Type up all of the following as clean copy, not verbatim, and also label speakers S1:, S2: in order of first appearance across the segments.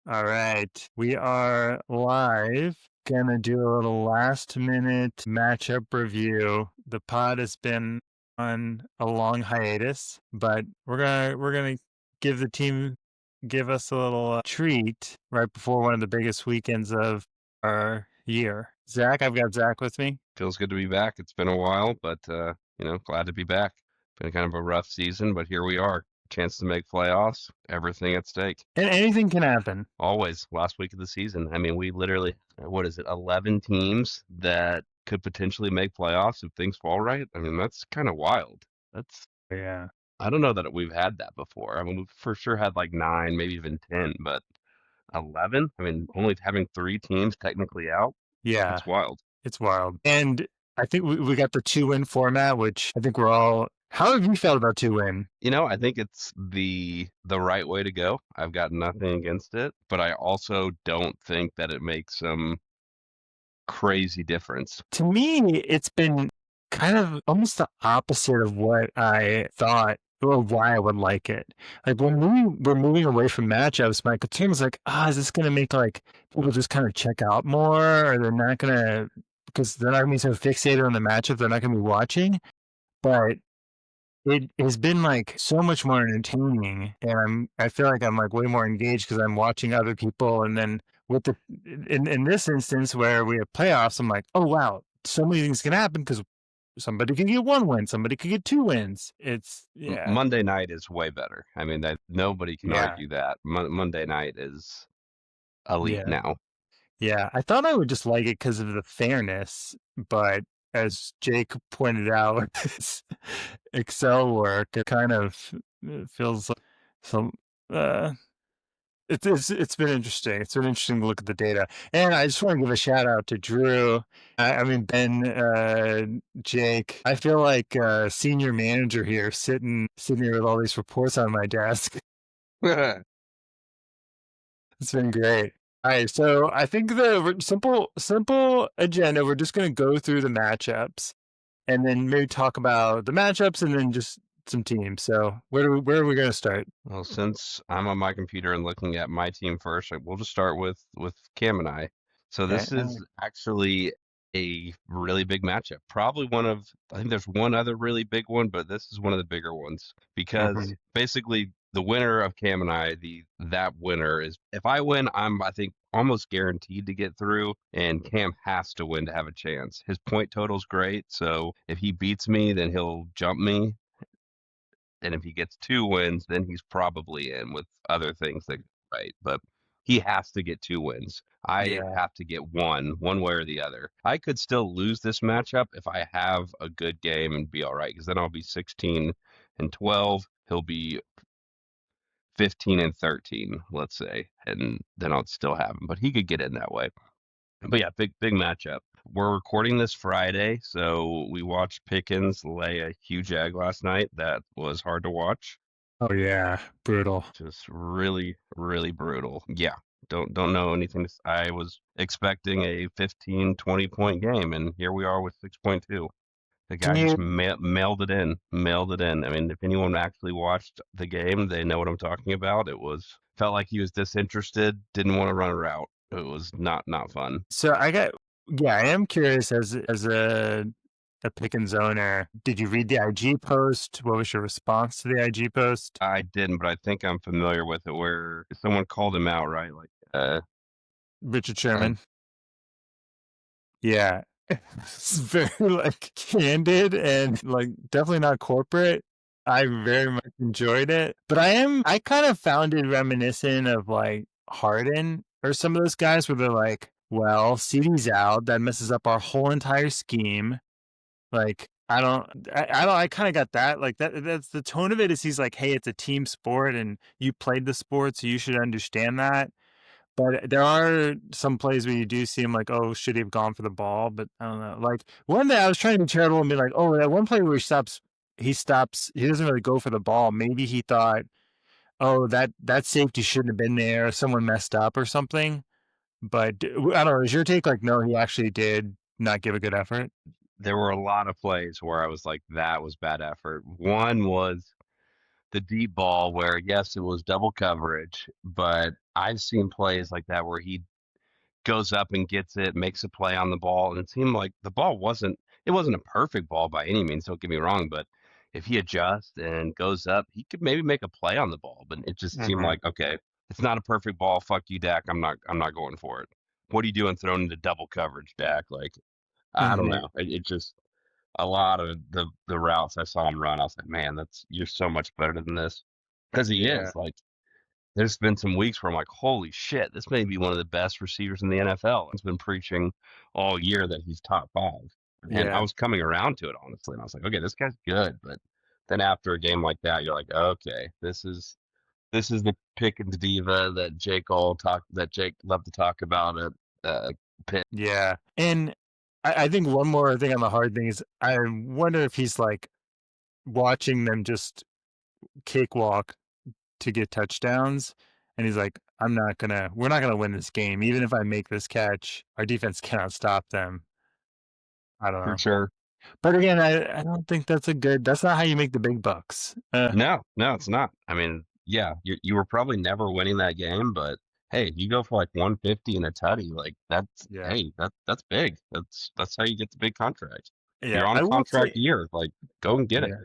S1: All right. We are live. Gonna do a little last minute matchup review. The pod has been on a long hiatus, but we're gonna give the team give us a little treat right before one of the biggest weekends of our year. Zach, I've got Zach with me.
S2: Feels good to be back. It's been a while, but glad to be back. Been kind of a rough season, but here we are. Chance to make playoffs, everything at stake.
S1: And anything can happen.
S2: Always last week of the season. I mean, we literally, what is it, 11 teams that could potentially make playoffs if things fall right? I mean, that's kind of wild. That's,
S1: Yeah.
S2: I don't know that we've had that before. I mean, we've for sure had like nine, maybe even 10, but 11? I mean, only having three teams technically out,
S1: Yeah.
S2: that's wild.
S1: It's wild. And I think we got the 2-win format, which I think we're all. How have you felt about 2-win?
S2: I think it's the right way to go. I've got nothing against it, but I also don't think that it makes some crazy difference.
S1: To me, it's been kind of almost the opposite of what I thought or why I would like it. Like when we're moving away from matchups, my concern was like, is this going to make like people just kind of check out more, or they're not going to because they're not going to be so fixated on the matchup, they're not going to be watching. But it has been like so much more entertaining, and I feel like I'm like way more engaged because I'm watching other people, and then with the in this instance where we have playoffs, I'm like, oh wow, so many things can happen because somebody can get 1 win, somebody could get 2 wins. It's yeah,
S2: Monday night is way better. I mean, that nobody can
S1: yeah,
S2: argue that. Monday night is elite
S1: yeah,
S2: now.
S1: yeah. I thought I would just like it because of the fairness, but as Jake pointed out, with this Excel work, it kind of feels like some. Uh, it's been interesting. It's been interesting to look at the data, and I just want to give a shout out to Drew. I mean Ben, Jake. I feel like senior manager here, sitting here with all these reports on my desk. It's been great. All right, so I think the simple agenda. We're just going to go through the matchups, and then maybe talk about the matchups, and then just some teams. So where are we going to start?
S2: Well, since I'm on my computer and looking at my team first, we'll just start with Cam and I. So
S1: Okay.
S2: this is actually a really big matchup. Probably I think there's one other really big one, but this is one of the bigger ones because
S1: Mhm.
S2: basically the winner of Cam and I, that winner is if I win, I think almost guaranteed to get through, and Cam has to win to have a chance. His point total's great, so if he beats me, then he'll jump me, and if he gets two wins, then he's probably in with other things that right. But he has to get two wins. I
S1: Yeah.
S2: have to get one way or the other. I could still lose this matchup if I have a good game and be all right, because then I'll be 16-12. He'll be 15-13, let's say, and then I'll still have him. But he could get in that way. But yeah, big matchup. We're recording this Friday, so we watched Pickens lay a huge egg last night. That was hard to watch.
S1: Oh yeah, brutal.
S2: Just really, really brutal. Yeah. Don't know anything. I was expecting a 15, 20 point game, and here we are with 6.2. The
S1: Can
S2: guy
S1: you
S2: just mailed it in. Mailed it in. I mean, if anyone actually watched the game, they know what I'm talking about. It was felt like he was disinterested, didn't want to run a route. It was not fun.
S1: So I am curious as a Pickens owner. Did you read the IG post? What was your response to the IG post?
S2: I didn't, but I think I'm familiar with it where someone called him out, right? Like,
S1: Richard
S2: uh,
S1: Sherman. Yeah. It's very like candid and like definitely not corporate. I very much enjoyed it. But I kind of found it reminiscent of like Harden or some of those guys where they're like, well, CD's out, that messes up our whole entire scheme. Like, I kind of got that. Like that's the tone of it is he's like, hey, it's a team sport and you played the sport, so you should understand that. But there are some plays where you do see him like, oh, should he have gone for the ball? But I don't know. Like one day I was trying to be charitable and be like, oh, that one play where he stops, he doesn't really go for the ball. Maybe he thought, oh, that safety shouldn't have been there. Someone messed up or something. But I don't know. Is your take like, no, he actually did not give a good effort?
S2: there were a lot of plays where I was like, that was bad effort. One was the deep ball where yes, it was double coverage, but I've seen plays like that where he goes up and gets it, makes a play on the ball, and it seemed like the ball wasn't a perfect ball by any means, don't get me wrong, but if he adjusts and goes up, he could maybe make a play on the ball. But it just seemed
S1: Mhm.
S2: like, okay, it's not a perfect ball. Fuck you, Dak. I'm not going for it. What are you doing throwing into double coverage, Dak? Like, I don't
S1: Mhm.
S2: know. It just a lot of the routes I saw him run, I was like, man, that's you're so much better than this. Because he
S1: Yeah.
S2: is. Like there's been some weeks where I'm like, holy shit, this may be one of the best receivers in the NFL. He's been preaching all year that he's top five. And I
S1: Yeah.
S2: was coming around to it, honestly. And I was like, okay, this guy's good. But then after a game like that, you're like, okay, this is the Pickens diva that Jake loved to talk about at Pitt.
S1: Yeah. And I think one more thing on the hard thing is I wonder if he's like watching them just cakewalk to get touchdowns. And he's like, we're not gonna win this game. Even if I make this catch, our defense cannot stop them. I don't
S2: For
S1: know.
S2: sure.
S1: But again, I don't think that's not how you make the big bucks.
S2: No, it's not. I mean, yeah, you were probably never winning that game, but hey, you go for like 150 and a tutty, like that's
S1: Yeah.
S2: hey, that's big. That's how you get the big contract.
S1: Yeah.
S2: You're on
S1: I will
S2: contract
S1: say
S2: year, like go and get it.
S1: yeah.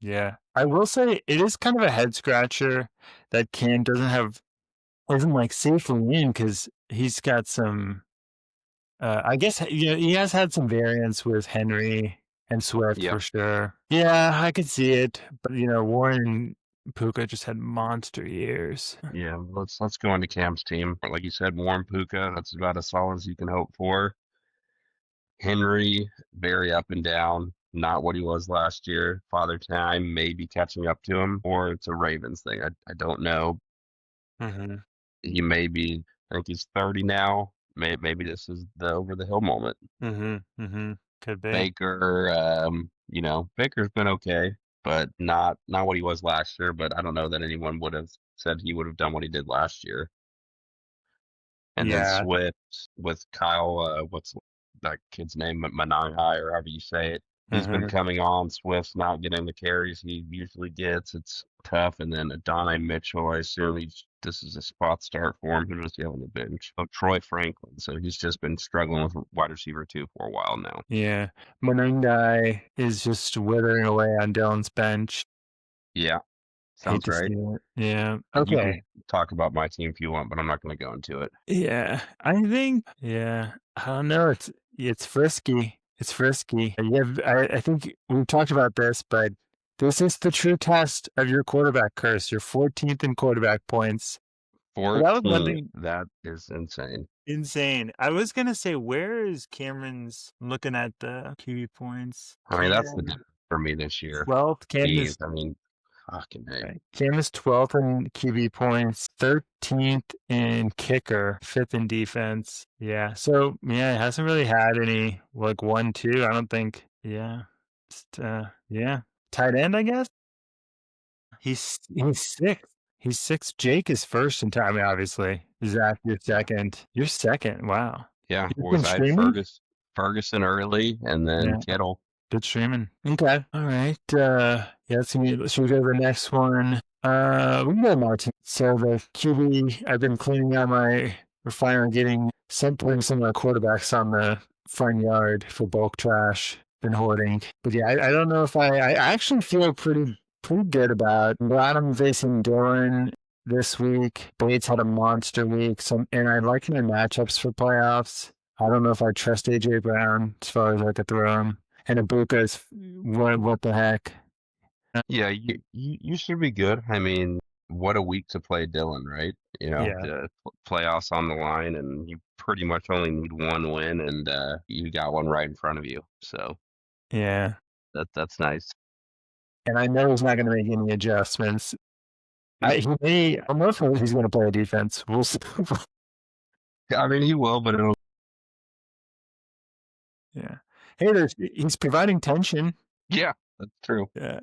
S1: Yeah. I will say it is kind of a head scratcher that Cam isn't like safely in because he's got some I guess he has had some variance with Henry and Swift
S2: Yep.
S1: for sure. Yeah, I could see it, but Warren and Puka just had monster years.
S2: Yeah, let's go into Cam's team. Like you said, Warren Puka, that's about as solid as you can hope for. Henry, very up and down, not what he was last year. Father Time may be catching up to him, or it's a Ravens thing. I don't know.
S1: Mm-hmm.
S2: He may be, I think he's 30 now. Maybe this is the over the hill moment.
S1: Mm-hmm. Mm-hmm. Could be.
S2: Baker, Baker's been okay, but not what he was last year. But I don't know that anyone would have said he would have done what he did last year. And then
S1: Yeah.
S2: Swift with Kyle, what's that kid's name, Manai or however you say it. He's been
S1: Mm-hmm.
S2: coming on. Swift's not getting the carries he usually gets. It's tough. And then Adonai Mitchell, I assume this is a spot start for him. Who does he have on the bench? Oh, Troy Franklin. So he's just been struggling with wide receiver two for a while now.
S1: Yeah. Monungai is just withering away on Dylan's bench.
S2: Yeah,
S1: Hate
S2: sounds
S1: to see
S2: right.
S1: it. Yeah.
S2: You can
S1: Okay.
S2: talk about my team if you want, but I'm not going to go into it.
S1: Yeah. I don't know. It's frisky. It's frisky. I think we've talked about this, but this is the true test of your quarterback curse. You're 14th in quarterback points. That was one
S2: 14.
S1: thing
S2: That is insane.
S1: insane. I was gonna say, where is Cameron's? I'm looking at the QB points.
S2: I mean, that's the
S1: Cam
S2: difference for me this year.
S1: 12th.
S2: Jeez, I mean, fucking hey.
S1: Cam is 12th in QB points, 13th in kicker, 5th in defense. Yeah. So yeah, it hasn't really had any like 1-2. I don't think. Yeah. Just, yeah. Tight end, I guess. He's sixth. He's sixth. Jake is first in time, obviously. Zach, you're second. You're second. Wow.
S2: Yeah,
S1: You've
S2: what
S1: been
S2: was I?
S1: streaming?
S2: Ferguson early, and then
S1: Yeah.
S2: Kittle.
S1: Good streaming. Okay. All right. Yeah, should we go to the next one? We can go to Martin. So the QB, I've been cleaning out we're finally putting some of my quarterbacks on the front yard for bulk trash. Been hoarding. But yeah, I don't know if I actually feel pretty good about. I'm glad I'm facing Doran this week. Bates had a monster week. And I like my matchups for playoffs. I don't know if I trust AJ Brown as far as I could throw him. And Ibuka's what the heck?
S2: Yeah, you should be good. I mean, what a week to play Dylan, right?
S1: Yeah,
S2: The playoffs on the line, and you pretty much only need one win, and you got one right in front of you. So
S1: yeah.
S2: that's nice.
S1: And I know he's not going to make any adjustments. I don't know if he's going to play a defense. We'll see.
S2: I mean, he will, but it'll.
S1: Yeah. Hey, he's providing tension.
S2: Yeah, that's true.
S1: Yeah.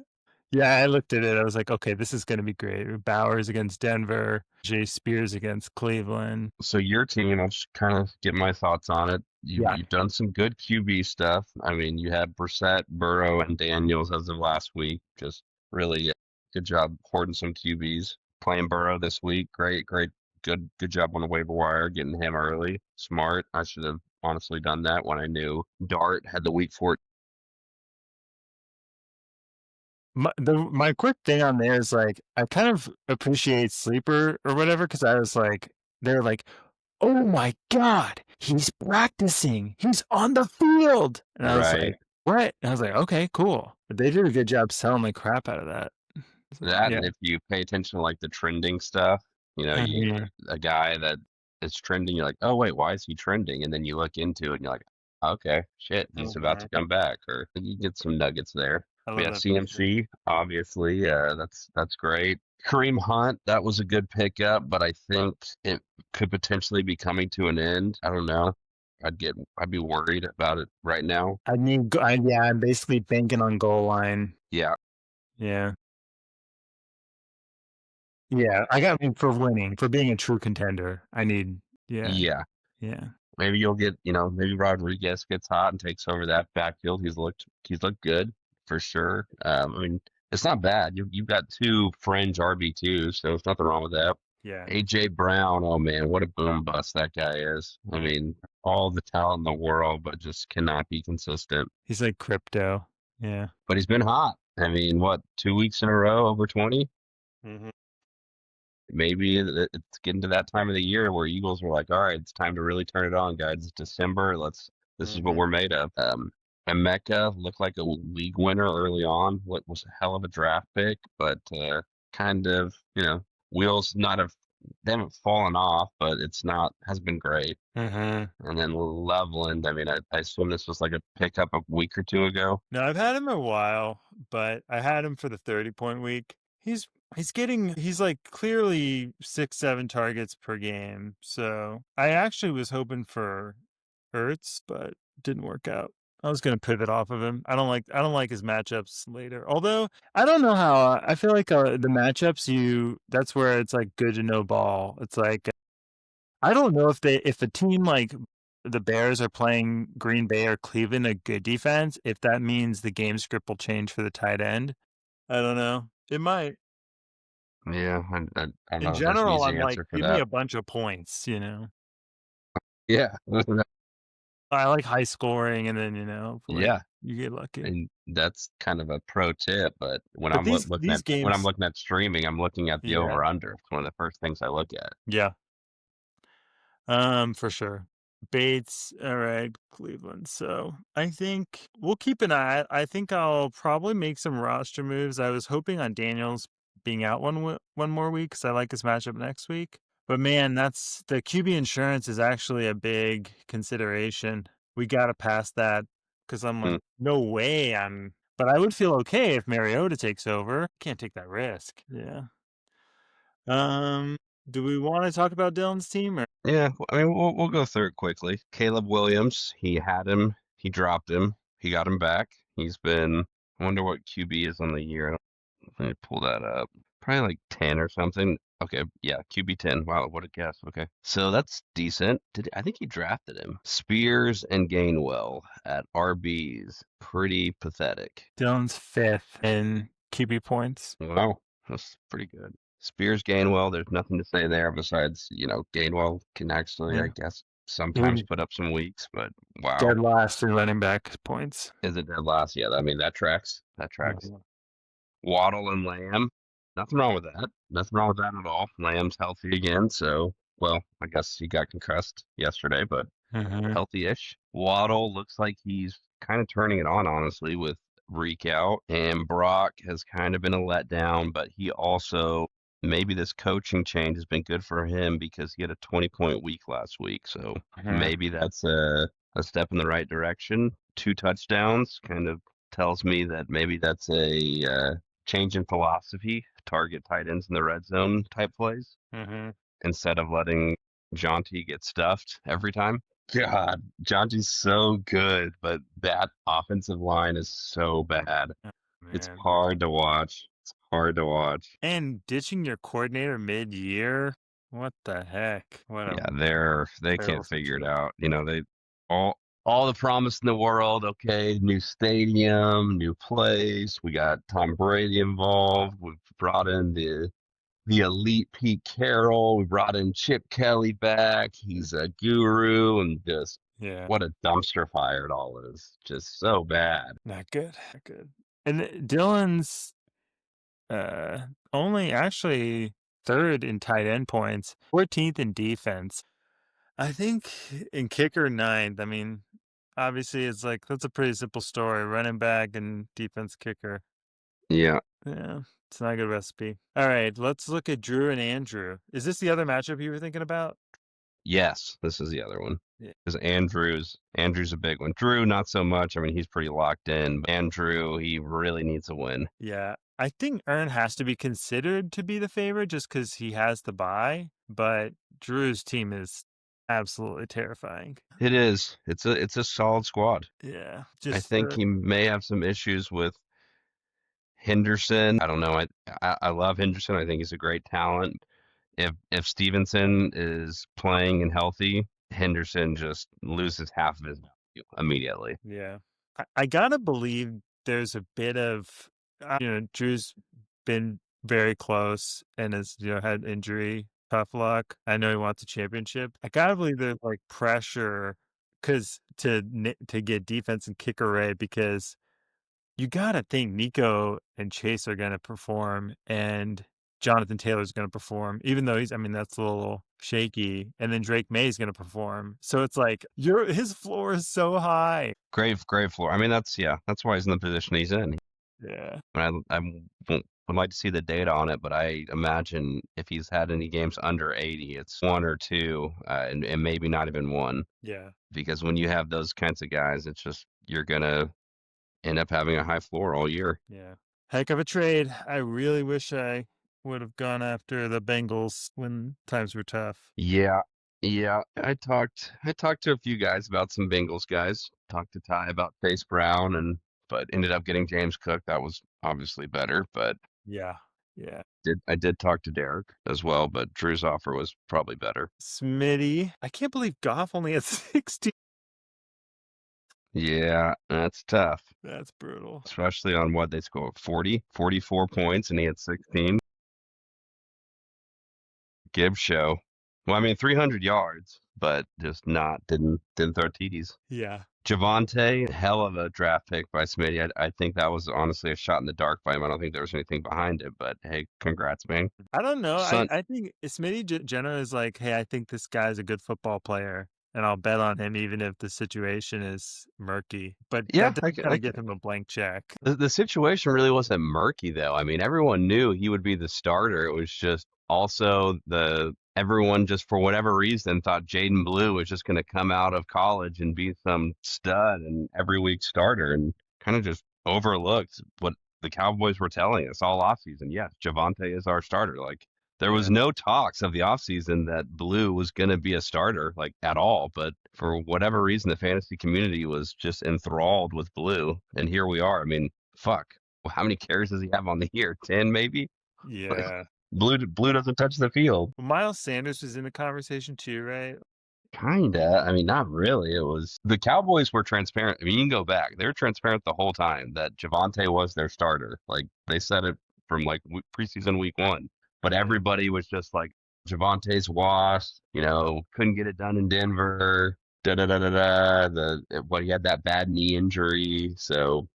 S1: Yeah, I looked at it. I was like, okay, this is going to be great. Bowers against Denver, Jay Spears against Cleveland.
S2: So your team, I'll just kind of get my thoughts on it.
S1: Yeah.
S2: You've done some good QB stuff. I mean, you had Brissett, Burrow, and Daniels as of last week. Just really Good job hoarding some QBs. Playing Burrow this week. Great, great, good job on the waiver wire, getting him early. Smart. I should have honestly done that when I knew Dart had the week 4.
S1: My quick thing on there is like I kind of appreciate Sleeper or whatever because I was like they're like, oh my god, he's practicing, he's on the field, and I was
S2: Right.
S1: like, what? And I was like, okay, cool. But they did a good job selling the crap out of that.
S2: That,
S1: Yeah,
S2: and if you pay attention to like the trending stuff, you
S1: mhm,
S2: a guy that is trending, you're like, oh wait, why is he trending? And then you look into it and you're like, okay, shit, he's about to
S1: mhm.
S2: come back, or you get some nuggets there.
S1: I
S2: But
S1: love
S2: yeah,
S1: that feature.
S2: CMC, obviously, that's great. Kareem Hunt, that was a good pickup, but I think it could potentially be coming to an end. I don't know. I'd be worried about it right now.
S1: Yeah, I'm basically banking on goal line.
S2: Yeah,
S1: Yeah, yeah. I mean, for winning, for being a true contender, I need. Yeah,
S2: yeah.
S1: yeah.
S2: Maybe you'll get, maybe Rodriguez gets hot and takes over that backfield. He's looked good for sure. I mean, it's not bad. You've got two fringe RB2s, so there's nothing wrong with that.
S1: Yeah.
S2: AJ Brown, oh man, what a boom bust that guy is. I mean, all the talent in the world, but just cannot be consistent.
S1: He's like crypto. Yeah.
S2: But he's been hot. I mean, what, 2 weeks in a row over 20?
S1: Hmm.
S2: Maybe it's getting to that time of the year where Eagles are like, all right, it's time to really turn it on, guys. It's December. This is what
S1: Hmm.
S2: we're made of. And Mecca looked like a league winner early on. What was a hell of a draft pick, but kind of, wheels not have they haven't fallen off, but it's not has been great.
S1: Hmm.
S2: And then Loveland, I mean, I assume this was like a pickup a week or two ago.
S1: No, I've had him a while, but I had him for the 30-point week. He's like clearly 6, 7 targets per game. So I actually was hoping for Hurts, but didn't work out. I was gonna pivot off of him. I don't like his matchups later. Although I don't know how I feel like the matchups that's where it's like good to know ball. It's like I don't know if a team like the Bears are playing Green Bay or Cleveland a good defense, if that means the game script will change for the tight end. I don't know. It might.
S2: Yeah, I don't
S1: In
S2: know if there's an
S1: general,
S2: easy
S1: I'm like,
S2: answer for
S1: give me
S2: that.
S1: a bunch of points.
S2: Yeah,
S1: I like high scoring and then, hopefully
S2: yeah.
S1: you get lucky.
S2: And that's kind of a pro tip, but when
S1: But
S2: I'm
S1: these
S2: looking
S1: these
S2: at when I'm
S1: games,
S2: looking at streaming, I'm looking at the
S1: yeah.
S2: over under. It's one of the first things I look at.
S1: Yeah. For sure. Bates, all right, Cleveland. So I think we'll keep an eye. I think I'll probably make some roster moves. I was hoping on Daniels being out one more week because I like his matchup next week. But man, that's the QB insurance is actually a big consideration. We got to pass that because I'm
S2: Hmm.
S1: like, no way. But I would feel okay if Mariota takes over. Can't take that risk. Yeah. Um, do we want to talk about Dylan's team or?
S2: Yeah, I mean we'll go through it quickly. Caleb Williams, he had him, he dropped him, he got him back. He's been. I wonder what QB is on the year. Let me pull that up. Probably like 10 or something. Okay, yeah, QB 10. Wow, what a guess. Okay. So that's decent. I think he drafted him. Spears and Gainwell at RBs. Pretty pathetic.
S1: Dylan's fifth in QB points.
S2: Wow, that's pretty good. Spears Gainwell, there's nothing to say there besides, Gainwell can actually, I
S1: Yeah.
S2: guess, sometimes
S1: He's
S2: put up some weeks, but wow.
S1: dead last in running back points.
S2: Is it dead last? Yeah, I mean that tracks. That tracks.
S1: Mhm.
S2: Waddle and Lamb. Nothing wrong with that. Nothing wrong with that at all. Lamb's healthy again, so well, I guess he got concussed yesterday, but
S1: Mhm.
S2: healthy-ish. Waddle looks like he's kind of turning it on, honestly, with Reek out, and Brock has kind of been a letdown, but he also maybe this coaching change has been good for him because he had a 20-point week last week, so
S1: Mhm.
S2: maybe that's a step in the right direction. 2 touchdowns kind of tells me that maybe that's a change in philosophy, target tight ends in the red zone type plays
S1: Mhm.
S2: instead of letting Jonty get stuffed every time. God, Jonty's so good, but that offensive line is so bad.
S1: Oh,
S2: It's
S1: man.
S2: hard to watch. It's hard to watch.
S1: And ditching your coordinator mid-year? What the heck? What a
S2: Yeah, they can't
S1: terrible
S2: figure it
S1: situation.
S2: out. They all all the promise in the world. Okay, new stadium, new place. We got Tom Brady involved. We've brought in the elite Pete Carroll. We brought in Chip Kelly back. He's a guru, and just
S1: Yeah,
S2: what a dumpster fire it all is. Just so bad.
S1: not good, not good. And Dylan's only actually third in tight end points, 14th in defense. I think in kicker ninth. I mean, obviously it's like that's a pretty simple story. Running back and defense kicker.
S2: Yeah.
S1: Yeah, it's not a good recipe. All right, let's look at Drew and Andrew. Is this the other matchup you were thinking about?
S2: Yes, this is the other one.
S1: Yeah.
S2: Because Andrew's a big one. Drew, not so much. I mean, he's pretty locked in. Andrew, he really needs a win.
S1: Yeah. I think Ern has to be considered to be the favorite just because he has the bye, but Drew's team is absolutely terrifying.
S2: It is. It's a solid squad.
S1: Yeah.
S2: I
S1: Just
S2: think he may have some issues with Henderson. I don't know. I love Henderson. I think he's a great talent. If Stevenson is playing and healthy, Henderson just loses half of his value immediately.
S1: yeah. I gotta believe there's a bit of Drew's been very close and has had injury, tough luck. I know he wants a championship. I gotta believe there's like pressure because to get defense and kicker right because you gotta think Nico and Chase are gonna perform and Jonathan Taylor's gonna perform, even though I mean, that's a little shaky. And then Drake May's gonna perform. So it's like his floor is so high.
S2: Great floor. I mean, that's why he's in the position he's in.
S1: Yeah.
S2: I would like to see the data on it, but I imagine if he's had any games under 80, it's one or two, and maybe not even one.
S1: Yeah.
S2: Because when you have those kinds of guys, it's just you're gonna end up having a high floor all year.
S1: Yeah. Heck of a trade. I really wish I would have gone after the Bengals when times were tough.
S2: Yeah, yeah. I talked to a few guys about some Bengals guys. Talked to Ty about Chase Brown, but ended up getting James Cook. That was obviously better, but
S1: Yeah. Yeah.
S2: I did talk to Derek as well, but Drew's offer was probably better.
S1: Smitty. I can't believe Goff only had 60.
S2: Yeah, that's tough,
S1: That's brutal.
S2: especially on what they scored 44 points, and he had 16. Gibbs show. Well, I mean, 300 yards, but just didn't throw TDs.
S1: Yeah.
S2: Javonte, hell of a draft pick by Smitty. I think that was honestly a shot in the dark by him. I don't think there was anything behind it, but hey, congrats, man.
S1: I don't know.
S2: Son,
S1: I think Smitty Jenna is like, hey, I think this guy's a good football player, and I'll bet on him even if the situation is murky. But
S2: yeah,
S1: that doesn't kind of give him a blank check.
S2: the situation really wasn't murky though. I mean, everyone knew he would be the starter. It was just also everyone just for whatever reason thought Jaden Blue was just going to come out of college and be some stud and every week starter, and kind of just overlooked what the Cowboys were telling us all offseason. Yes, Javonte is our starter. Like there was no talks of the offseason that Blue was going to be a starter like at all, but for whatever reason the fantasy community was just enthralled with Blue, and here we are. I mean, fuck. Well, how many carries does he have on the year? 10 maybe?
S1: Yeah.
S2: Blue doesn't touch the field.
S1: Well, Miles Sanders was in the conversation too, right?
S2: Kinda. I mean, not really. It was the Cowboys were transparent. I mean, you can go back. They were transparent the whole time that Javonte was their starter. Like they said it from like preseason week 1. But everybody was just like Javonte's washed. Couldn't get it done in Denver. Da da da da da. He had that bad knee injury, so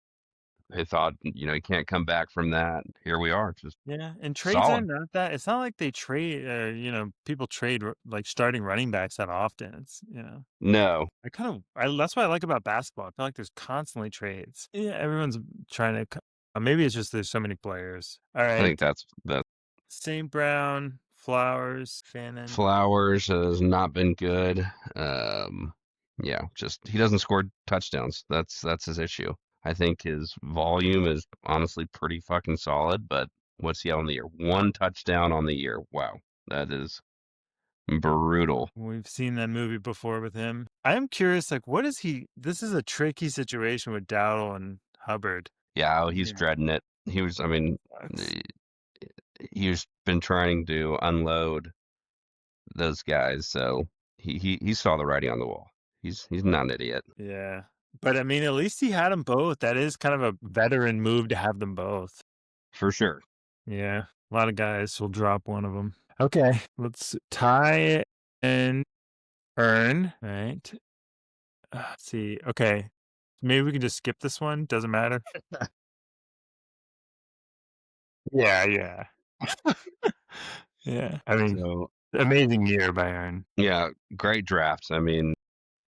S2: they thought he can't come back from that. Here we are, just
S1: And trades are
S2: solid.
S1: not that. It's not like they trade. People trade like starting running backs that often. It's
S2: No,
S1: that's what I like about basketball. I feel like there's constantly trades. Yeah, everyone's trying to. Maybe it's just there's so many players. All
S2: I
S1: right,
S2: think that's
S1: St. Brown, Flowers, Fannin.
S2: Flowers has not been good. Yeah, just he doesn't score touchdowns. That's his issue. I think his volume is honestly pretty fucking solid, but what's he on the year? 1 touchdown on the year. Wow, that is brutal.
S1: We've seen that movie before with him. I am curious, like, what is he? This is a tricky situation with Dowdle and Hubbard.
S2: Yeah, he's dreading it. I mean, he's been trying to unload those guys, so he saw the writing on the wall. He's not an idiot.
S1: Yeah. But I mean, at least he had them both. That is kind of a veteran move to have them both.
S2: For sure.
S1: Yeah. A lot of guys will drop one of them. Okay. Let's tie and earn. Right. Let's see. Okay. Maybe we can just skip this one. Doesn't matter. Yeah. Yeah. Yeah. I mean,
S2: So
S1: amazing year by Aaron.
S2: yeah, great drafts. I mean,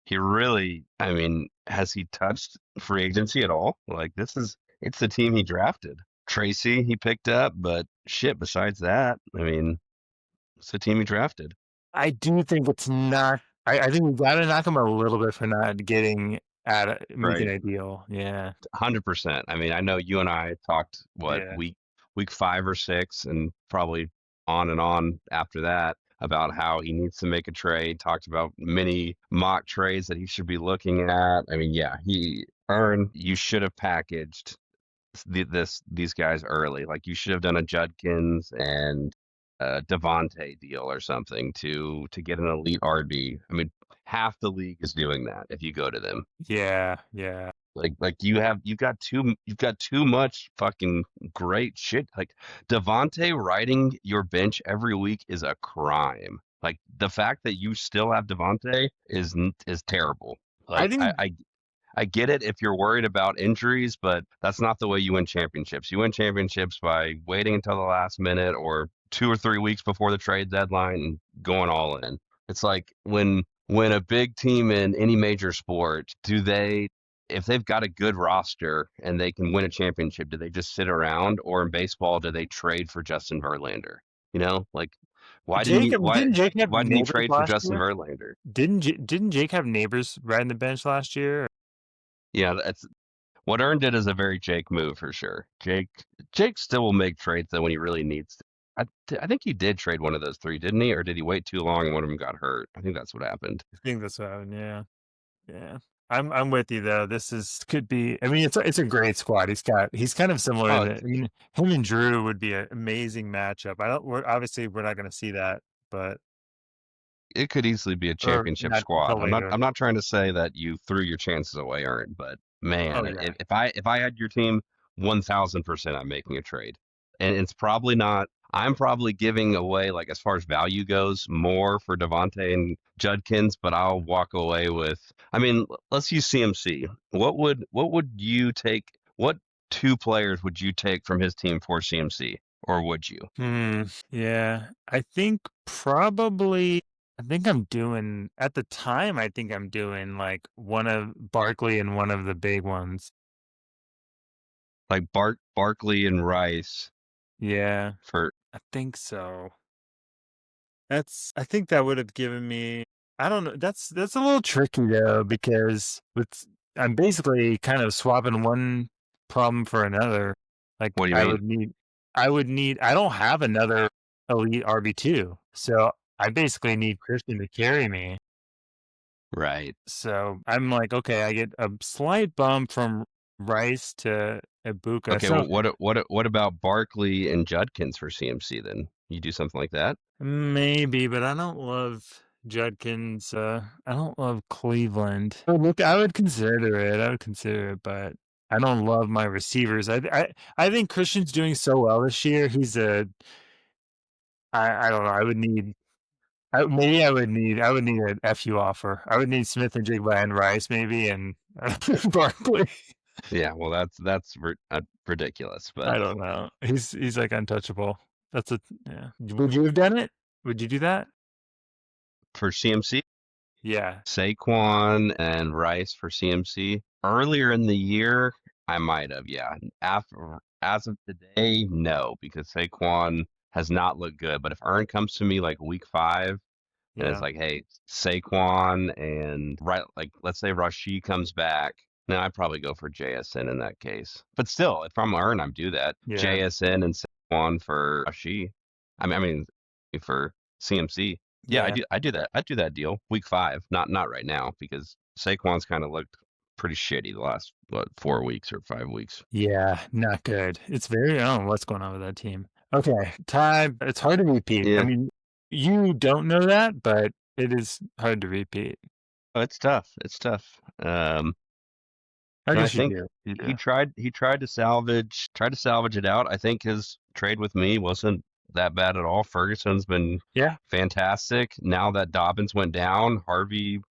S2: he really, I mean, has he touched free agency at all? Like it's the team he drafted. Tracy he picked up, but shit, besides that, I mean, it's the team he drafted.
S1: I do think it's not. I think we got to knock him a little bit for not getting making
S2: Right.
S1: a deal. Yeah.
S2: 100%. I mean, I know you and I talked what
S1: Yeah.
S2: week 5 or 6, and probably on after that about how he needs to make a trade. Talked about many mock trades that he should be looking at. I mean, yeah, you should have packaged these guys early. Like you should have done a Judkins and Devontae deal or something to get an elite RB. I mean, half the league is doing that if you go to them.
S1: Yeah. Yeah.
S2: Like you've got too much fucking great shit. Like Devontae riding your bench every week is a crime. Like the fact that you still have Devontae is terrible.
S1: I
S2: Like
S1: think
S2: I get it if you're worried about injuries, but that's not the way you win championships. You win championships by waiting until the last minute or 2 or 3 weeks before the trade deadline and going all in. It's like when a big team in any major sport, if they've got a good roster and they can win a championship, do they just sit around? Or in baseball, do they trade for Justin Verlander? You know, like
S1: Jacob didn't Jake have
S2: why didn't he
S1: neighbors
S2: trade for
S1: last
S2: Justin
S1: year?
S2: Verlander?
S1: Didn't Jake have neighbors riding the bench last year?
S2: Yeah, that's what Earn did is a very Jake move for sure. Jake still will make trades though when he really needs to. I think he did trade one of those three, didn't he? Or did he wait too long and one of them got hurt? I think that's what happened.
S1: I think that's what happened. Yeah. Yeah. I'm with you though. Could be. I mean, it's a great squad. He's kind of similar
S2: Oh,
S1: to. I mean, him and Drew would be an amazing matchup. I don't. We're not going to see that, but
S2: it could easily be a
S1: or
S2: championship
S1: not
S2: squad.
S1: until later.
S2: I'm not trying to say that you threw your chances away, Earn, but man,
S1: Oh yeah.
S2: if I had your team, 1,000% I'm making a trade. And it's probably not. I'm probably giving away, like as far as value goes, more for Devontae and Judkins, but I'll walk away with. I mean, let's use CMC. What would you take? What two players would you take from his team for CMC, or would you?
S1: Yeah. I think probably. I think I'm doing at the time. I think I'm doing like one of Barkley and one of the big ones.
S2: Like Barkley and Rice
S1: Yeah,
S2: for
S1: I think so. I think that would have given me. I don't know. That's a little tricky though because I'm basically kind of swapping one problem for another. Like
S2: what do you mean?
S1: I don't have another elite RB2, so I basically need Christian to carry me.
S2: Right.
S1: So I'm like, okay, I get a slight bump from Rice to Ibuka.
S2: Okay,
S1: So
S2: well, what about Barkley and Judkins for CMC then? You do something like that?
S1: maybe, but I don't love Judkins. I don't love Cleveland. Oh, look, I would consider it. But I don't love my receivers. I think Christian's doing so well this year. I don't know. I would need an FU offer. I would need Smith and Jigba and Rice maybe and Barkley.
S2: Yeah, well, ridiculous, but
S1: I don't know. He's like untouchable. Yeah. Would you have done it? Would you do that?
S2: for CMC,
S1: Yeah.
S2: Saquon and Rice for CMC earlier in the year, I might have. Yeah, after as of today, no, because Saquon has not looked good. But if Earn comes to me like week 5 and it's
S1: Yeah.
S2: like, hey, Saquon and right, like let's say Rashid comes back. No, I'd probably go for JSN in that case. But still, if I'm Earn, I'd do that.
S1: Yeah.
S2: JSN and Saquon for Rashid. I mean for CMC. Yeah,
S1: Yeah.
S2: I do that. I do that deal week 5. Not right now because Saquon's kind of looked pretty shitty the last 4 weeks or 5 weeks.
S1: Yeah. Not good. It's very, I don't know what's going on with that team. Okay. Ty, it's hard to repeat. I
S2: Yeah,
S1: mean, you don't know that, but it is hard to repeat.
S2: Oh, it's tough. It's tough.
S1: I
S2: And I
S1: guess you
S2: think
S1: do. You
S2: he
S1: do.
S2: tried to salvage it out. I think his trade with me wasn't that bad at all. Ferguson's been
S1: Yeah.
S2: fantastic. Now that Dobbins went down, Harvey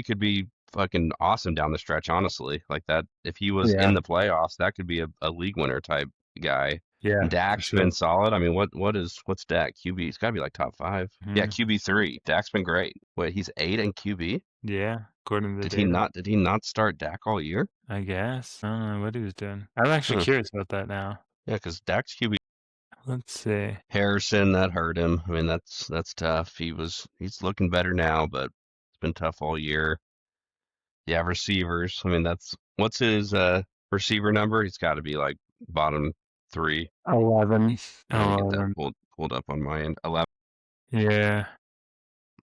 S2: could be fucking awesome down the stretch, honestly. Like that, if he was
S1: Yeah.
S2: in the playoffs, that could be a league winner type guy.
S1: Yeah. For
S2: Dak's
S1: sure.
S2: been solid. I mean, what's Dak? QB? He's got to be like top five. Yeah,
S1: Mhm.
S2: QB 3. Dak's been great. Wait, he's 8 in QB.
S1: Yeah. According to the
S2: Did he
S1: data,
S2: not? Did he not start Dak all year?
S1: I guess. I don't know what he was doing. I'm actually
S2: Huh.
S1: curious about that now.
S2: Yeah, because Dak's QB.
S1: Let's see.
S2: Harrison, that hurt him. I mean, that's tough. He's looking better now, but it's been tough all year. Yeah, receivers. I mean, what's his receiver number? He's got to be like bottom 3.
S1: 11.
S2: Let me get that
S1: 11.
S2: pulled up on my end. 11.
S1: Yeah.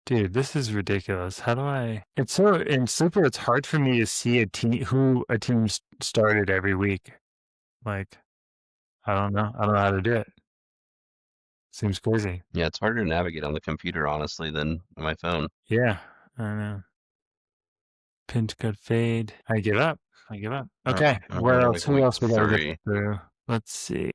S1: Dude, this is ridiculous. How do I? It's so in Sleeper. It's hard for me to see a team started every week. Like I don't know. I don't know how to do it. Seems crazy.
S2: Yeah, it's harder to navigate on the computer, honestly, than on my phone.
S1: Yeah, I don't know. Pinch cut fade. I give up. I give up. Okay,
S2: We're
S1: where
S2: in
S1: else?
S2: like
S1: Who
S2: week
S1: else we gotta get
S2: 3.
S1: through? Let's see.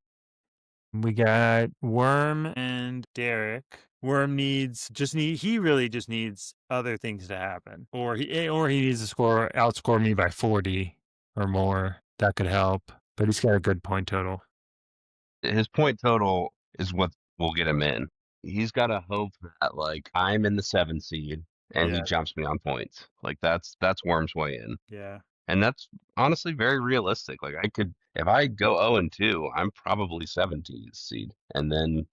S1: We got Worm and Derek. Worm he really just needs other things to happen, or he needs to outscore me by 40 or more. That could help, but he's got a good point total.
S2: His point total is what will get him in. He's got to hope that like I'm in the 7 seed and he
S1: Yeah,
S2: jumps me on points. Like that's Worm's way in.
S1: yeah,
S2: And that's honestly very realistic. Like I could, if I go 0-2, I'm probably 17th seed, and then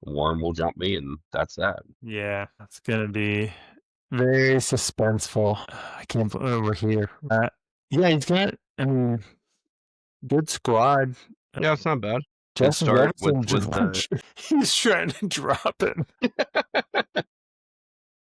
S2: Worm will jump me, and that's that.
S1: yeah. That's gonna be very suspenseful. I can't believe we're here. Yeah, he's got. I mean, good squad.
S2: Yeah, it's not bad. Good
S1: Justin
S2: start with
S1: Jefferson, he's trying to drop it.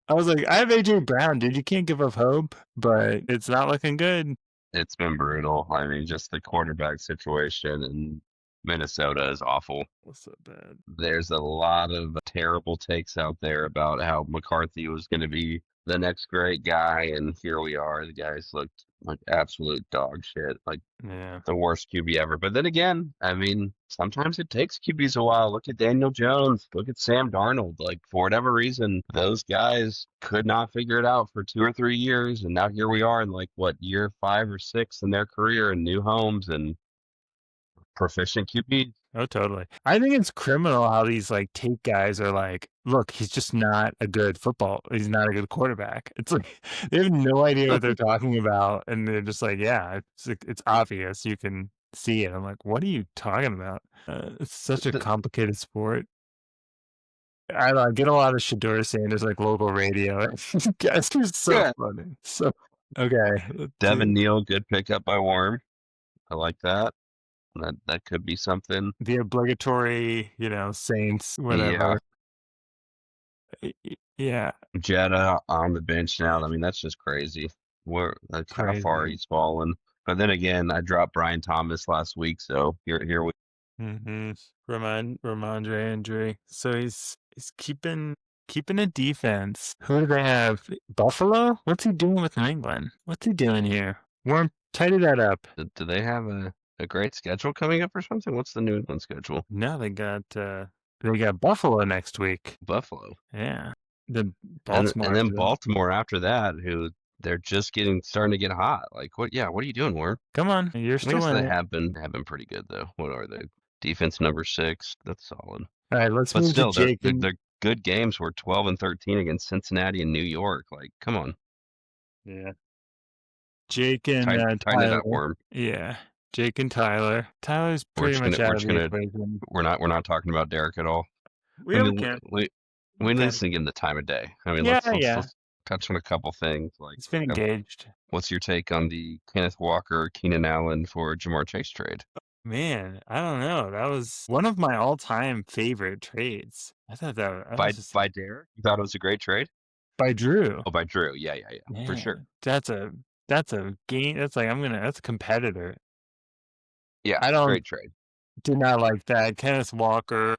S1: I was like, I have AJ Brown, dude. You can't give up hope, but it's not looking good.
S2: It's been brutal. I mean, just the quarterback situation in Minnesota is awful.
S1: What's so bad?
S2: There's a lot of terrible takes out there about how McCarthy was going to be the next great guy, and here we are. The guys looked like absolute dog shit, like
S1: Yeah,
S2: the worst QB ever. But then again, I mean, sometimes it takes QBs a while. Look at Daniel Jones. Look at Sam Darnold. Like, for whatever reason, those guys could not figure it out for 2 or 3 years. And now here we are in like, what, year 5 or 6 in their career and new homes and proficient QB.
S1: oh, totally. I think it's criminal how these like take guys are like, look, he's just not a good football. He's not a good quarterback. It's like they have no idea what they're talking about, and they're just like, yeah, it's obvious. You can see it. I'm like, what are you talking about? It's such a
S2: The-
S1: complicated sport. I don't know, I get a lot of Shador Sanders like local radio. You guys are so
S2: yeah.
S1: funny. So okay, let's see.
S2: Devin Neal, good pickup by Worm. I like that. That could be something.
S1: The obligatory, Saints,
S2: Yeah.
S1: whatever. Yeah,
S2: Jetta on the bench now. I mean, that's just crazy. Like how far
S1: crazy.
S2: he's fallen. But then again, I dropped Brian Thomas last week, so here we.
S1: Mm-hmm. Ramondre Andre. So he's keeping a defense. Who do they have? Buffalo? What's he doing with New England? What's he doing here? Worm, tidy that up.
S2: Do they have a great schedule coming up or something? What's the New England schedule?
S1: No, they got Buffalo next week.
S2: Buffalo.
S1: Yeah. Then
S2: And
S1: Baltimore
S2: then
S1: after that.
S2: Baltimore after that, who they're just starting to get hot. Like what? Yeah, what are you doing, Warren?
S1: Come on, you're
S2: I
S1: still
S2: guess
S1: in
S2: they
S1: it.
S2: have been pretty good though. What are they? Defense number 6. That's solid.
S1: All right, let's
S2: But
S1: move to
S2: still,
S1: Jake.
S2: their good games were 12-13 against Cincinnati and New York. Like, come on,
S1: Yeah. Jake and
S2: tighten it
S1: Tyler.
S2: up, Worm.
S1: Yeah. Jake and Tyler. Tyler's
S2: We're
S1: pretty
S2: just
S1: much
S2: gonna
S1: out
S2: we're
S1: of
S2: just
S1: the
S2: gonna
S1: equation.
S2: we're not talking about Derek at all.
S1: We
S2: I mean,
S1: can.
S2: we need to give him the time of day. I mean,
S1: Yeah,
S2: let's touch on a couple things. Like,
S1: He's been engaged.
S2: what's your take on the Kenneth Walker, Keenan Allen for Jamar Chase trade?
S1: Man, I don't know. That was one of my all-time favorite trades. I thought that was just
S2: By Derek, you thought it was a great trade?
S1: by Drew.
S2: Oh, by Drew, yeah, for
S1: Man,
S2: sure.
S1: that's a game. That's like that's a competitor.
S2: Yeah,
S1: I
S2: great trade.
S1: did not like that. Kenneth Walker.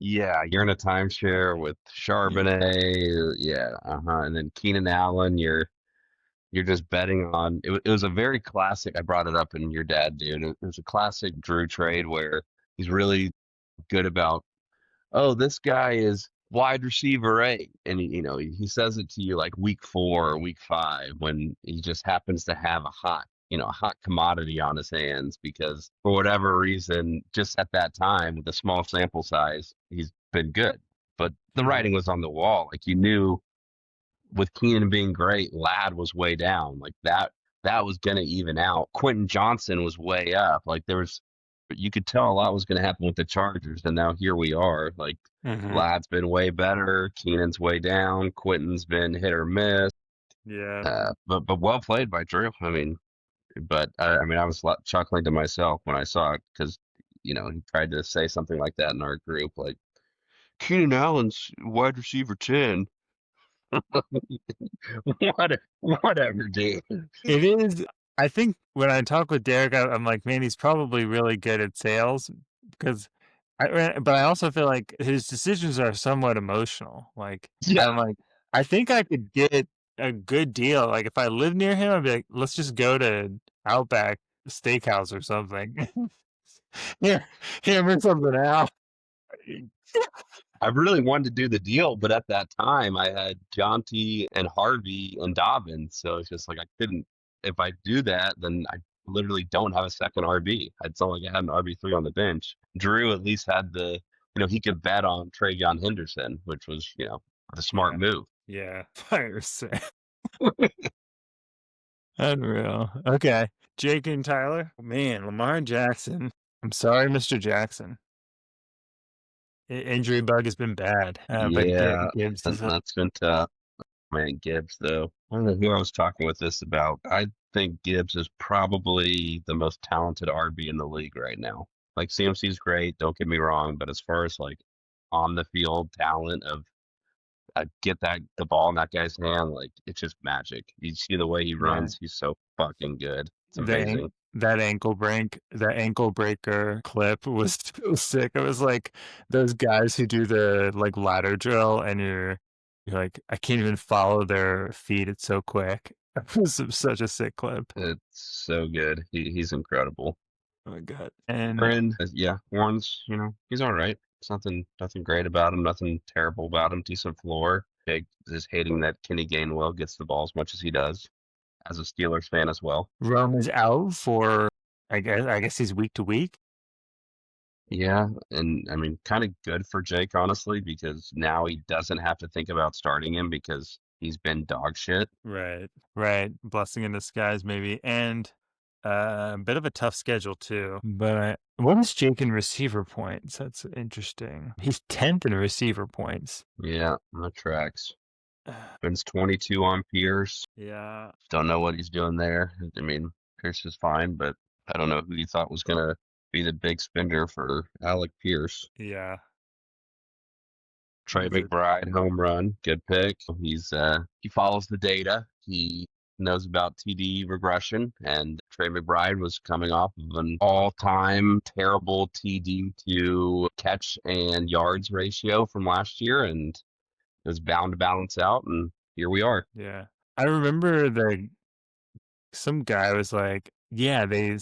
S2: Yeah, you're in a timeshare with Charbonnet. Yeah, and then Keenan Allen. You're just betting on. It was a very classic. I brought it up in your dad, dude. It was a classic Drew trade where he's really good about, oh, this guy is wide receiver eight, and he says it to you like week 4 or week 5 when he just happens to have a hot commodity on his hands because for whatever reason, just at that time with a small sample size, he's been good. But the
S1: Mhm.
S2: writing was on the wall. Like you knew with Keenan being great, Ladd was way down. Like that was gonna even out. Quentin Johnson was way up. Like you could tell a lot was gonna happen with the Chargers, and now here we are. Like
S1: Mhm.
S2: Ladd's been way better, Keenan's way down, Quentin's been hit or miss.
S1: Yeah.
S2: But well played by Drew. I mean, I was chuckling to myself when I saw it because he tried to say something like that in our group, like Keenan Allen's wide receiver 10. Whatever, dude.
S1: It is. I think when I talk with Derek, I'm like, man, he's probably really good at sales because but I also feel like his decisions are somewhat emotional. Like,
S2: Yeah,
S1: I'm like, I think I could get a good deal. Like, if I live near him, I'd be like, let's just go to Outback Steakhouse or something. Here, hammer something out.
S2: I really wanted to do the deal, but at that time I had Jonty and Harvey and Dobbins, so it's just like I couldn't. If I do that, then I literally don't have a second RB. It's only had an RB3 on the bench. Drew at least had he could bet on Travion Henderson, which was the smart
S1: Yeah,
S2: move.
S1: yeah. Fire sale. Unreal. Okay. Jake and Tyler. Man, Lamar Jackson. I'm sorry, Mr. Jackson. Injury bug has been bad. But
S2: Yeah,
S1: Gibbs is
S2: that's been tough. Man, Gibbs, though. I don't know who I was talking with this about. I think Gibbs is probably the most talented RB in the league right now. Like CMC's great, don't get me wrong, but as far as like on the field talent of get the ball in that guy's hand, like it's just magic. You see the way he
S1: yeah.
S2: runs, he's so fucking good. It's
S1: The
S2: amazing.
S1: that ankle breaker clip was so sick. It was like those guys who do the like ladder drill and you're like, I can't even follow their feet. It's so quick. It was such a sick clip.
S2: It's so good. He's incredible.
S1: Oh my god. And
S2: Warren, yeah, Warren's, he's all right. It's nothing great about him, nothing terrible about him. Decent floor. Big is hating that Kenny Gainwell gets the ball as much as he does, as a Steelers fan as well.
S1: Rome is out for I guess he's week to week.
S2: Yeah, and I mean, kind of good for Jake, honestly, because now he doesn't have to think about starting him because he's been dog shit.
S1: Right. Right. Blessing in disguise, maybe. And a bit of a tough schedule, too. But what is Jake in receiver points? That's interesting. He's 10th in receiver points.
S2: Yeah, that tracks. Spends 22 on Pierce.
S1: Yeah.
S2: Don't know what he's doing there. I mean, Pierce is fine, but I don't know who he thought was gonna be the big spender for Alec Pierce.
S1: Yeah.
S2: Trey
S1: Is it?
S2: McBride, home run, good pick. He follows the data. He knows about TD regression, and Trey McBride was coming off of an all-time terrible TD to catch and yards ratio from last year, and it was bound to balance out, and here we are.
S1: Yeah. I remember some guy was like, yeah, they were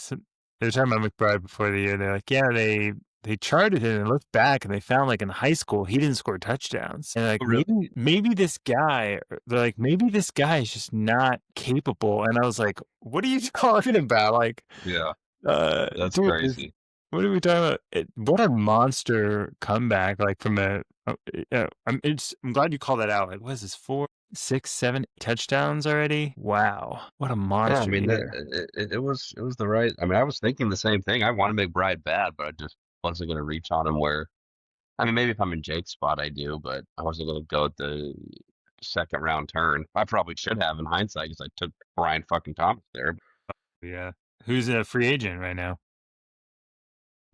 S1: talking about McBride before the year. They're like, yeah, they charted him and looked back and they found like in high school he didn't score touchdowns. And like
S2: Oh, really?
S1: maybe this guy, they're like, maybe this guy is just not capable. And I was like, what are you talking about? Like,
S2: Yeah, that's
S1: dude,
S2: crazy.
S1: what are we talking about? What a monster comeback! Like from I'm glad you called that out. Like, what is this? 4, 6, 7 touchdowns already? Wow, what a
S2: Yeah, I
S1: monster
S2: mean,
S1: year!
S2: it was the right. I mean, I was thinking the same thing. I want to McBride bad, but I just wasn't going to reach on him. Where I mean, maybe if I'm in Jake's spot, I do, but I wasn't going to go at the second round turn. I probably should have in hindsight because I took Brian fucking Thomas there.
S1: Yeah, who's a free agent right now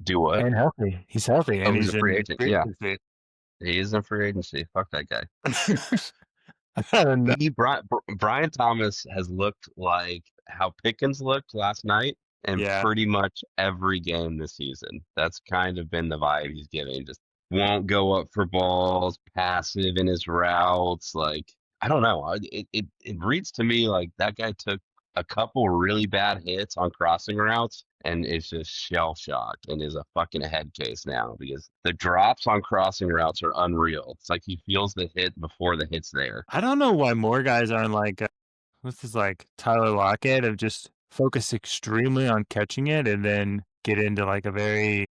S2: Do what?
S1: and healthy? He's healthy
S2: Oh,
S1: and
S2: he's
S1: he's
S2: a free
S1: in
S2: agent.
S1: free
S2: Yeah,
S1: agency.
S2: he is in free agency. Fuck that guy.
S1: I don't know.
S2: Brian Thomas has looked like how Pickens looked last night in
S1: Yeah,
S2: pretty much every game this season. That's kind of been the vibe he's giving. Just won't go up for balls, passive in his routes. Like, I don't know. It reads to me like that guy took a couple really bad hits on crossing routes and is just shell shocked and is a fucking head case now because the drops on crossing routes are unreal. It's like he feels the hit before the hit's there.
S1: I don't know why more guys aren't like, this is like Tyler Lockett of just focus extremely on catching it and then get into like a very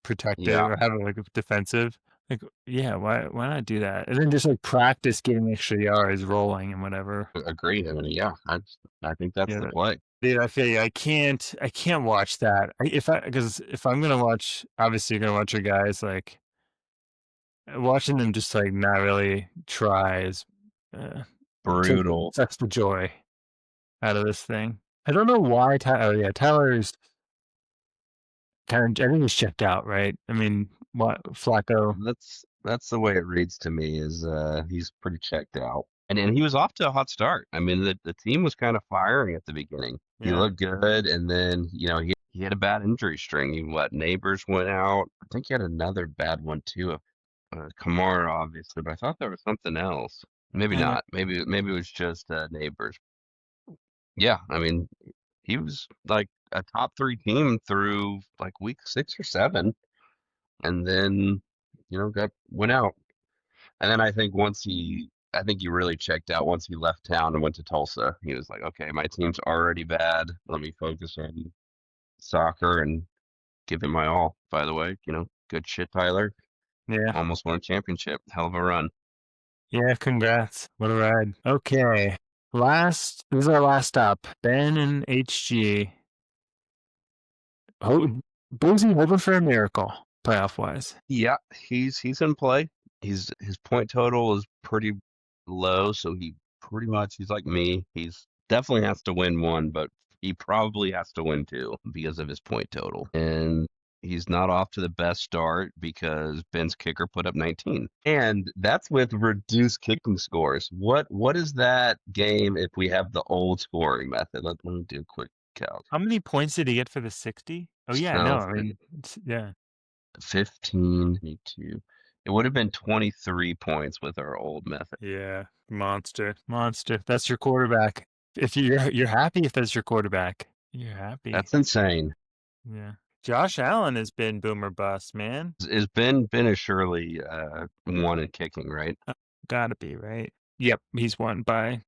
S1: protective
S2: Yeah,
S1: or have like a defensive. Like, yeah, why not do that? And then just like practice getting extra yards rolling and whatever.
S2: agreed. I mean, yeah, I think that's the
S1: Yeah.
S2: play.
S1: Dude, I feel you. I can't watch that. Because if I'm gonna watch, obviously you're gonna watch your guys, like watching them just like not really try is uh,
S2: Brutal.
S1: sucks the joy out of this thing. I don't know why Tyler. Oh yeah, Tyler's kind of. I think he's checked out, right? I mean, what Flacco?
S2: That's the way it reads to me is he's pretty checked out. And he was off to a hot start. I mean the team was kind of firing at the beginning. He
S1: Yeah,
S2: looked good and then, he had a bad injury string. Neighbors went out. I think he had another bad one too. Kamara obviously, but I thought there was something else. Maybe
S1: I know.
S2: not. Maybe it was just neighbors. Yeah, I mean he was like a top 3 team through like week 6 or 7 and then got went out. And then I think he really checked out once he left town and went to Tulsa. He was like, okay, my team's already bad. Let me focus on soccer and give it my all. By the way, good shit, Tyler.
S1: Yeah,
S2: Almost won a championship. Hell of a run.
S1: yeah. Congrats. What a ride. Okay, this is our last stop. Ben and HG. Oh, Boozy hoping for a miracle, playoff wise.
S2: Yeah, he's in play. His point total is pretty low, so he's like me. He's definitely has to win one, but he probably has to win two because of his point total. And he's not off to the best start because Ben's kicker put up 19. And that's with reduced kicking scores. What is that game if we have the old scoring method? Let me do a quick calc.
S1: How many points did he get for the 60? Oh yeah, no,
S2: So
S1: I mean, yeah.
S2: 15, 22. It would have been 23 points with our old method.
S1: Yeah, monster. That's your quarterback. If you're happy if that's your quarterback, you're happy.
S2: That's insane.
S1: Yeah. Josh Allen has been boomer bust, man.
S2: Is Ben is surely one in kicking, right?
S1: Gotta be, right? Yep, he's won by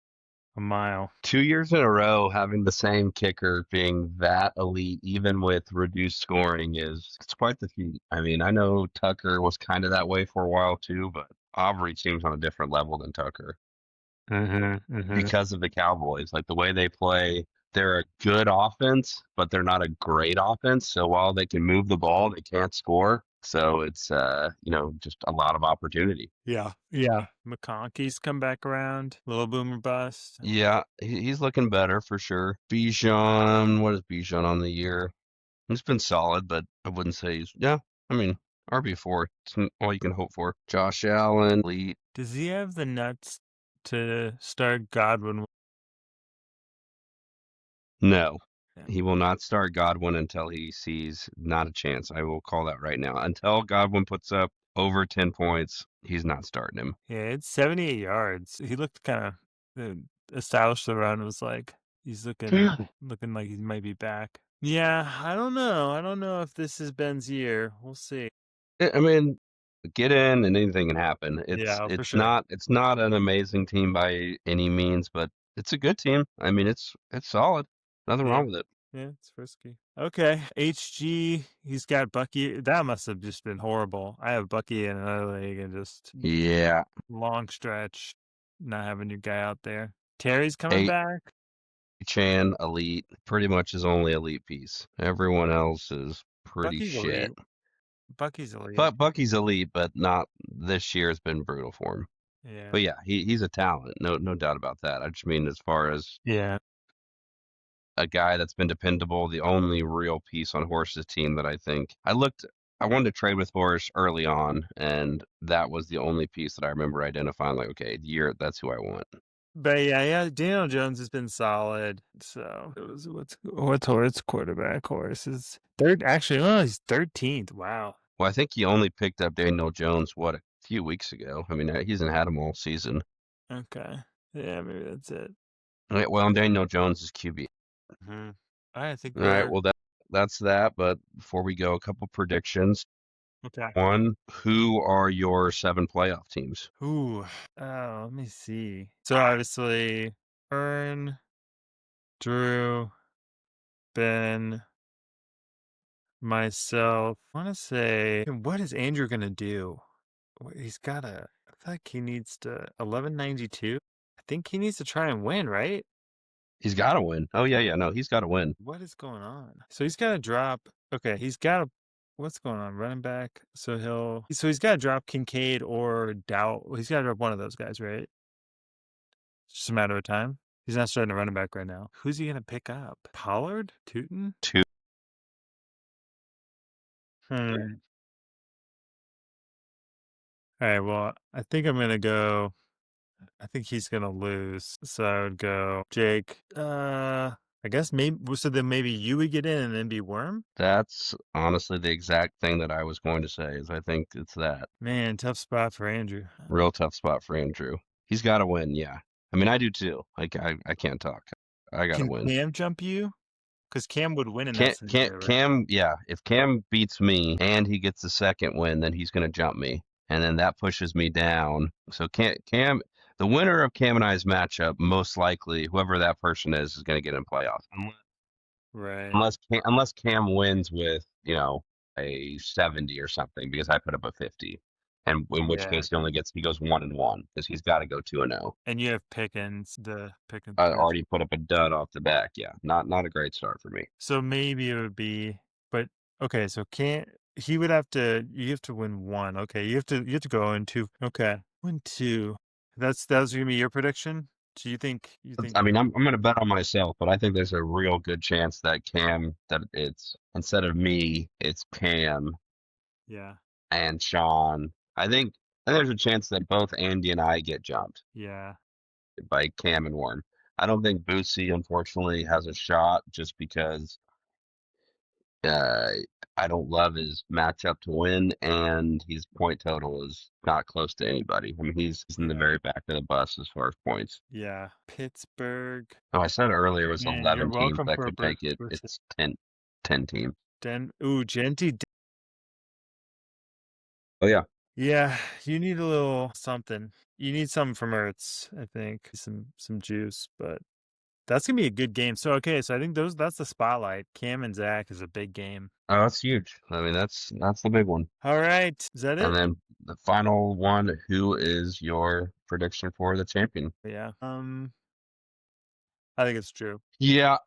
S1: a mile.
S2: 2 years in a row having the same kicker being that elite, even with reduced scoring, it's quite the feat. I mean, I know Tucker was kind of that way for a while too, but Aubrey seems on a different level than Tucker. Because of the Cowboys. Like the way they play, they're a good offense, but they're not a great offense. So while they can move the ball, they can't score. So it's just a lot of opportunity.
S1: Yeah. Yeah. McConkey's come back around. Little boomer bust.
S2: Yeah, he's looking better for sure. Bijan, what is Bijan on the year? He's been solid, but I wouldn't say I mean, RB4, it's all you can hope for. Josh Allen, elite.
S1: Does he have the nuts to start Godwin?
S2: No,
S1: Yeah.
S2: he will not start Godwin until he sees not a chance. I will call that right now. Until Godwin puts up over 10 points, he's not starting him.
S1: Yeah, it's 78 yards. He looked kind of established the run. It was like he's looking like he might be back. Yeah, I don't know. I don't know if this is Ben's year. We'll see.
S2: I mean, get in and anything can happen.
S1: Yeah, for
S2: It's
S1: sure.
S2: not an amazing team by any means, but it's a good team. I mean, it's solid. Nothing
S1: Yeah.
S2: wrong with it.
S1: Yeah, it's frisky. Okay, HG, he's got Bucky. That must have just been horrible. I have Bucky in another league and just
S2: Yeah.
S1: long stretch not having your guy out there. Terry's coming
S2: 8
S1: back.
S2: Chan elite, pretty much his only elite piece. Everyone else is pretty
S1: Bucky's
S2: shit.
S1: elite. Bucky's elite.
S2: But Bucky's elite, but not this year has been brutal for him.
S1: Yeah.
S2: But yeah, he's a talent. No doubt about that. I just mean as far as
S1: Yeah.
S2: a guy that's been dependable, the only real piece on Horse's team that I wanted to trade with Horse early on, and that was the only piece that I remember identifying like, okay, that's who I want.
S1: But yeah, Daniel Jones has been solid. So it was what's Horse quarterback? Horse is third. Actually, he's 13th. Wow.
S2: Well, I think he only picked up Daniel Jones, what, a few weeks ago. I mean, he hasn't had him all season.
S1: Okay. Yeah, maybe that's it.
S2: Right, well, Daniel Jones is QB.
S1: Hmm. I think
S2: All right,
S1: we're
S2: well, that's that. But before we go, a couple predictions.
S1: okay.
S2: One, who are your 7 playoff teams?
S1: Ooh. Let me see. So obviously, Ern, Drew, Ben, myself. I want to say, what is Andrew gonna do? He's gotta. I feel like he needs to 1192. I think he needs to try and win, right?
S2: He's got to win. Oh, yeah, yeah. No, he's got to win.
S1: What is going on? So he's got to drop. Okay, he's got to. What's going on? Running back. He's got to drop Kincaid or Doubt. He's got to drop one of those guys, right? It's just a matter of time. He's not starting a running back right now. Who's he gonna pick up? Pollard? Tootin?
S2: 2.
S1: Hmm. All right. Well, I think I'm gonna go. I think he's gonna lose. So I would go Jake. I guess maybe so then maybe you would get in and then be Worm?
S2: That's honestly the exact thing that I was going to say, is I think it's that.
S1: Man, tough spot for Andrew.
S2: Real tough spot for Andrew. He's got to win, yeah. I mean, I do too. Like, I can't talk. I got to
S1: Can
S2: win.
S1: Cam jump you? Because Cam would win in that scenario, right?
S2: Cam, yeah. If Cam beats me and he gets the second win, then he's going to jump me, and then that pushes me down. So Cam, the winner of Cam and I's matchup, most likely, whoever that person is going to get in playoffs.
S1: Right.
S2: Unless Cam wins with, a 70 or something, because I put up a 50, and in which
S1: Yeah.
S2: case he goes 1-1, because he's got to go 2-0.
S1: And you have Pickens, the Pickens.
S2: I already put up a dud off the back. Yeah, not a great start for me.
S1: So maybe it would be, but okay, so can't he would have to you have to win one. Okay, you have to go in two. Okay. Win two. That's gonna be your prediction? Do you think
S2: I mean, I'm going to bet on myself, but I think there's a real good chance that it's instead of me, it's Cam
S1: yeah,
S2: and Sean. I think there's a chance that both Andy and I get jumped
S1: yeah,
S2: by Cam and Warren. I don't think Boosie, unfortunately, has a shot, just because uh, I don't love his matchup to win, and his point total is not close to anybody. I mean, he's in the
S1: yeah,
S2: very back of the bus as far as points.
S1: yeah. Pittsburgh.
S2: Oh, I said earlier it was
S1: Man, you're
S2: 11 teams
S1: welcome
S2: that
S1: for a
S2: could make it.
S1: birthday.
S2: It's 10 teams.
S1: Genty.
S2: Oh, yeah.
S1: Yeah, you need a little something. You need something from Ertz, I think. Some juice, but that's gonna be a good game. So okay, so I think that's the spotlight. Cam and Zach is a big game.
S2: Oh, that's huge. I mean, that's the big one.
S1: All right, is that
S2: And
S1: it?
S2: then the final one, who is your prediction for the champion?
S1: Yeah. I think it's true.
S2: Yeah,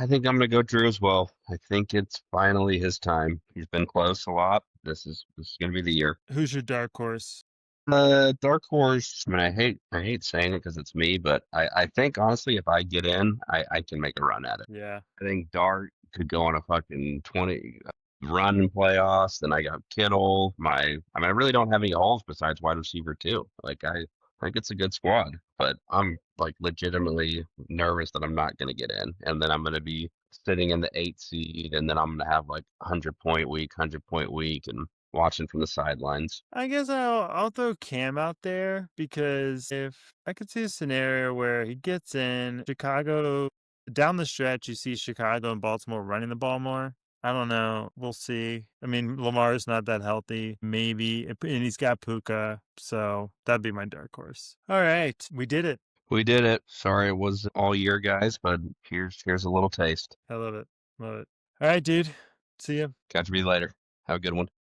S2: I think I'm gonna go Drew as well. I think it's finally his time. He's been close a lot. This is gonna be the year.
S1: Who's your dark horse?
S2: Dark horse. I mean, I hate saying it because it's me, but I think honestly, if I get in, I can make a run at it.
S1: Yeah.
S2: I think Dart could go on a fucking 20 run in playoffs. Then I got Kittle. I really don't have any holes besides wide receiver too. Like, I think it's a good squad, but I'm like legitimately nervous that I'm not going to get in, and then I'm going to be sitting in the 8 seed, and then I'm going to have like 100 point week, and watching from the sidelines.
S1: I guess I'll throw Cam out there because if I could see a scenario where he gets in Chicago down the stretch, you see Chicago and Baltimore running the ball more. I don't know. We'll see. I mean, Lamar's not that healthy. Maybe, and he's got Puka, so that'd be my dark horse. All right, we did it.
S2: We did it. Sorry it was all year, guys, but here's a little taste.
S1: I love it. Love it. All right, dude. See ya.
S2: Catch me later. Have a good one.